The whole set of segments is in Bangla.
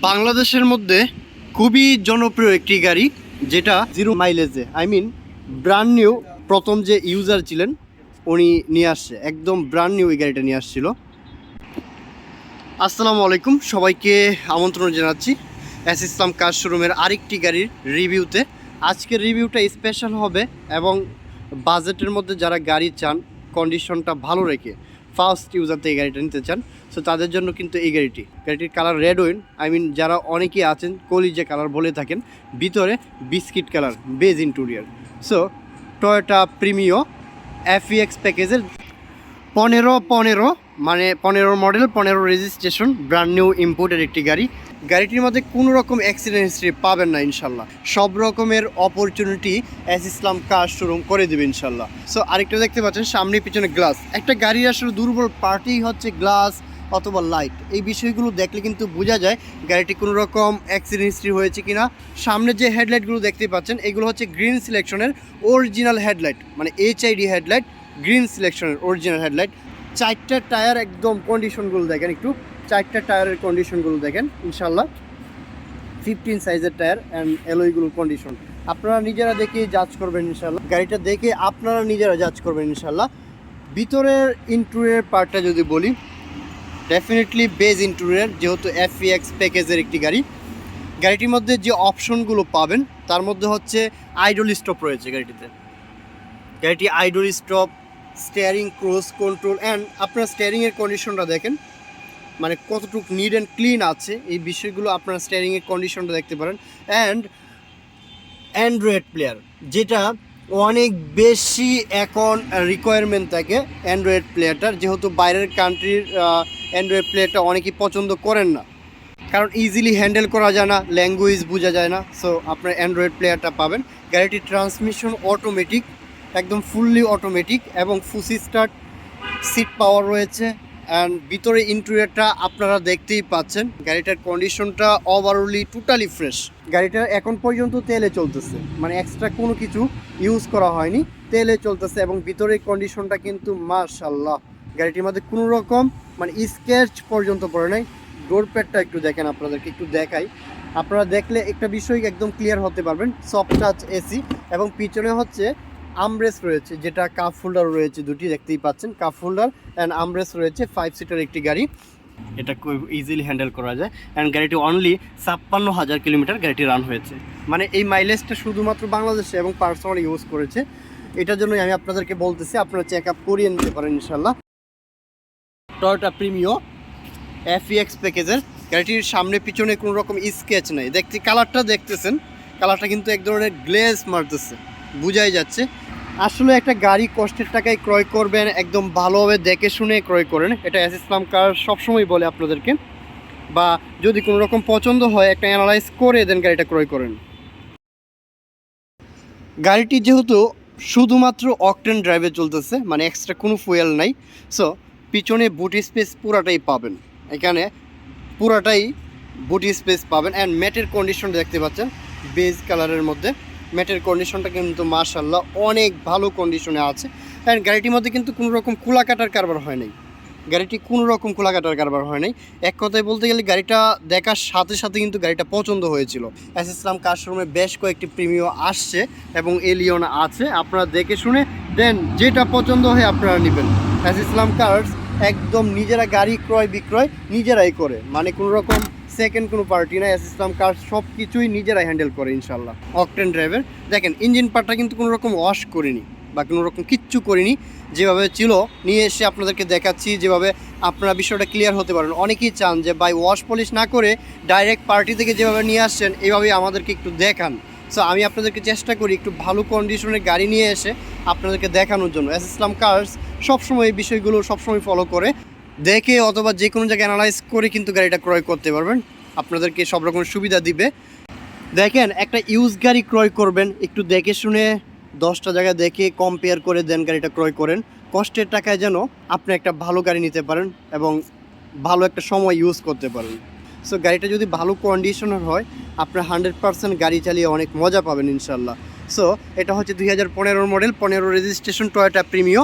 বাংলাদেশের মধ্যে খুবই জনপ্রিয় একটি গাড়ি, যেটা 0 মাইলেজে, ব্র্যান্ড নিউ। প্রথম যে ইউজার ছিলেন উনি নিয়ে আসছে, একদম ব্র্যান্ড নিউ এই গাড়িটা নিয়ে আসছিল। আসসালামু আলাইকুম, সবাইকে আমন্ত্রণ জানাচ্ছি ইসলাম কার শোরুমের আরেকটি গাড়ির রিভিউতে। আজকের রিভিউটা স্পেশাল হবে এবং বাজেটের মধ্যে যারা গাড়ি চান, কন্ডিশনটা ভালো রেখে ফার্স্ট ইউজারতে এই গাড়িটা নিতে চান, সো তাদের জন্য কিন্তু এই গাড়িটির কালার রেড ওয়াইন। যারা অনেকেই আছেন কলিজে কালার বলে থাকেন, ভিতরে biscuit colour beige interior. So Toyota Premio FEX প্যাকেজের 15 মানে 15 মডেল, 15 রেজিস্ট্রেশন, ব্র্যান্ড নিউ ইম্পোর্টের একটি গাড়িটির মধ্যে কোনো রকম অ্যাক্সিডেন্ট হিস্ট্রি পাবেন না ইনশাল্লাহ। সব রকমের অপরচুনিটি ইসলাম কার শোরুম করে দেবে ইনশাল্লাহ। সো আরেকটা দেখতে পাচ্ছেন সামনে পিছনে গ্লাস। একটা গাড়ির আসলে দুর্বল পার্টি হচ্ছে গ্লাস অথবা লাইট। এই বিষয়গুলো দেখলে কিন্তু বোঝা যায় গাড়িটি কোনো রকম অ্যাক্সিডেন্ট হিস্ট্রি হয়েছে কিনা। সামনে যে হেডলাইটগুলো দেখতে পাচ্ছেন এগুলো হচ্ছে গ্রিন সিলেকশনের অরিজিনাল হেডলাইট, মানে HID হেডলাইট, গ্রিন সিলেকশনের অরিজিনাল হেডলাইট। 4টা টায়ার একদম কন্ডিশনগুলো দেখেন, একটু 4টা টায়ারের কন্ডিশনগুলো দেখেন ইনশাল্লাহ। 15 সাইজের টায়ার অ্যান্ড অ্যালয়গুলোর কন্ডিশন আপনারা নিজেরা দেখে জাজ করবেন ইনশাল্লাহ। গাড়িটা দেখে আপনারা নিজেরা জাজ করবেন ইনশাল্লাহ। ভিতরের ইন্টেরিয়র পার্টটা যদি বলি, ডেফিনেটলি বেজ ইন্টেরিয়র, যেহেতু FEX প্যাকেজের একটি গাড়িটির মধ্যে যে অপশনগুলো পাবেন তার মধ্যে হচ্ছে আইডল স্টপ রয়েছে গাড়িটি idle stop, steering cruise control, and আপনার স্টিয়ারিংয়ের কন্ডিশনটা দেখেন, মানে কতটুকু নিট অ্যান্ড ক্লিন আছে এই বিষয়গুলো আপনারা স্টিয়ারিংয়ের কন্ডিশনটা দেখতে পারেন। অ্যান্ড অ্যান্ড্রয়েড প্লেয়ার, যেটা অনেক বেশি এখন রিকোয়ারমেন্ট থাকে অ্যান্ড্রয়েড প্লেয়ারটার, যেহেতু বাইরের কান্ট্রির অ্যান্ড্রয়েড প্লেয়ারটা অনেকেই পছন্দ করেন না, কারণ ইজিলি হ্যান্ডেল করা যায় না, ল্যাঙ্গুয়েজ বোঝা যায় না। সো আপনার অ্যান্ড্রয়েড প্লেয়ারটা পাবেন। গাড়িটির ট্রান্সমিশন অটোমেটিক, একদম ফুললি অটোমেটিক, এবং ফুসি স্টার্ট, সিট পাওয়ার রয়েছে। অ্যান্ড ভিতরে ইন্টেরিয়রটা আপনারা দেখতেই পাচ্ছেন। গাড়িটার কন্ডিশনটা ওভারঅলি টোটালি ফ্রেশ। গাড়িটা এখন পর্যন্ত তেলে চলতেছে, মানে এক্সট্রা কোনো কিছু ইউজ করা হয়নি, তেলে চলতেছে। এবং ভিতরের কন্ডিশনটা কিন্তু মাশাআল্লাহ, গাড়িটির মধ্যে কোনো রকম মানে স্ক্র্যাচ পর্যন্ত পড়ে নাই। ডোর প্যাডটা একটু দেখেন, আপনাদেরকে একটু দেখাই, আপনারা দেখলে একটা বিষয় একদম ক্লিয়ার হতে পারবেন। সফট টাচ এসি, এবং পিছনে হচ্ছে আমব্রেস রয়েছে, যেটা কাপ হোল্ডার রয়েছে দুটি, দেখতেই পাচ্ছেন কাপ হোল্ডার অ্যান্ড আমব্রেস রয়েছে। 5 সিটার একটি গাড়ি, এটা খুব ইজিলি হ্যান্ডেল করা যায়। অ্যান্ড গাড়িটি অনলি 56,000 কিলোমিটার গাড়িটি রান হয়েছে, মানে এই মাইলেজটা শুধুমাত্র বাংলাদেশে এবং পার্সোনাল ইউজ করেছে। এটার জন্যই আমি আপনাদেরকে বলতেছি আপনারা চেক আপ করিয়ে নিতে পারেন ইনশাল্লাহ। টয়োটা প্রিমিও FEX প্যাকেজের গাড়িটির সামনে পিছনে কোনো রকম স্কেচ নাই। কালারটা দেখতেছেন, কালারটা কিন্তু এক ধরনের গ্লেজ মারতেছে, বোঝাই যাচ্ছে। আসলে একটা গাড়ি কষ্টের টাকায় ক্রয় করবেন, একদম ভালোভাবে দেখে শুনে ক্রয় করেন, এটা ইসলাম কার সবসময় বলে আপনাদেরকে। বা যদি কোনো রকম পছন্দ হয় একটা অ্যানালাইজ করে দেন গাড়িটা ক্রয় করেন। গাড়িটি যেহেতু শুধুমাত্র অকটেন ড্রাইভে চলতেছে, মানে এক্সট্রা কোনো ফুয়েল নাই, সো পিছনে বুট স্পেস পুরাটাই পাবেন, এখানে পুরাটাই বুট স্পেস পাবেন। অ্যান্ড ম্যাটের কন্ডিশন দেখতে পাচ্ছেন বেজ কালারের মধ্যে। ম্যাটের কন্ডিশনটা কিন্তু মাশাআল্লাহ অনেক ভালো কন্ডিশনে আছে। অ্যান্ড গাড়িটির মধ্যে কিন্তু কোনো রকম কুলা কাটার কারবার হয় নাই, এক কথায় বলতে গেলে গাড়িটা দেখার সাথে সাথে কিন্তু গাড়িটা পছন্দ হয়েছিল। ইসলাম কার শোরুমে বেশ কয়েকটি প্রিমিও আসছে এবং এলিয়ন আছে, আপনারা দেখে শুনে দেন যেটা পছন্দ হয় আপনারা নেবেন। ইসলাম কার্স একদম নিজেরা গাড়ি ক্রয় বিক্রয় নিজেরাই করে, মানে কোনো রকম সেকেন্ড কোনো পার্টি না। ইসলাম কার সব কিছুই নিজেরাই হ্যান্ডেল করে ইনশাল্লাহ। অকটেন ড্রাইভার দেখেন, ইঞ্জিন পার্টটা কিন্তু কোনো রকম ওয়াশ করিনি বা কোনো রকম কিচ্ছু করিনি, যেভাবে ছিল নিয়ে এসে আপনাদেরকে দেখাচ্ছি, যেভাবে আপনারা বিষয়টা ক্লিয়ার হতে পারেন। অনেকেই চান যে বাই ওয়াশ পলিশ না করে ডাইরেক্ট পার্টি থেকে যেভাবে নিয়ে আসছেন এইভাবেই আমাদেরকে একটু দেখান। সো আমি আপনাদেরকে চেষ্টা করি একটু ভালো কন্ডিশনের গাড়ি নিয়ে এসে আপনাদেরকে দেখানোর জন্য। ইসলাম কার্স সবসময় এই বিষয়গুলো সবসময় ফলো করে, দেখে অথবা যে কোনো জায়গায় অ্যানালাইজ করে কিন্তু গাড়িটা ক্রয় করতে পারবেন, আপনাদেরকে সব রকম সুবিধা দিবে। দেখেন, একটা ইউজ গাড়ি ক্রয় করবেন, একটু দেখে শুনে 10টা জায়গা দেখে কম্পেয়ার করে দেন গাড়িটা ক্রয় করেন, কষ্টের টাকায় যেন আপনি একটা ভালো গাড়ি নিতে পারেন এবং ভালো একটা সময় ইউজ করতে পারেন। সো গাড়িটা যদি ভালো কন্ডিশনের হয়, আপনার 100% গাড়ি চালিয়ে অনেক মজা পাবেন ইনশাল্লাহ। সো এটা হচ্ছে 2015 model, 15 registration, Toyota Premio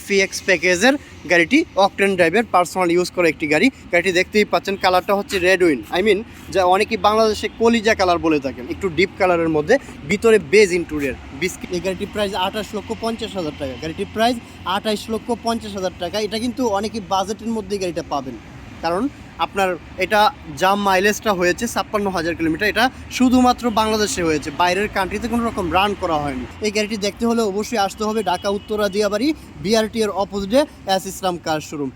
FEX প্যাকেজের গাড়িটি, অকটেন ড্রাইভের, পার্সোনাল ইউজ করে একটি গাড়ি। গাড়িটি দেখতেই পাচ্ছেন, কালারটা হচ্ছে রেড উইন, যা অনেকেই বাংলাদেশে কলিজা কালার বলে থাকেন, একটু ডিপ কালারের মধ্যে, ভিতরে বেজ ইন্টেরিয়র বিস্কিট। এই গাড়িটির প্রাইস 28,50,000 টাকা। গাড়িটির প্রাইস 28,50,000 টাকা। এটা কিন্তু অনেকেই বাজেটের মধ্যেই গাড়িটা পাবেন, কারণ আপনার এটা জাম মাইলেজটা হয়েছে 56,000 কিলোমিটার। এটা শুধুমাত্র বাংলাদেশে হয়েছে, বাইরের কান্ট্রিতে কোনো রকম রান করা হয়নি। এই গাড়িটি দেখতে হলে অবশ্যই আসতে হবে ঢাকা উত্তরা দিয়াবাড়ি BRT এর অপোজিটে ইসলাম কার শোরুম।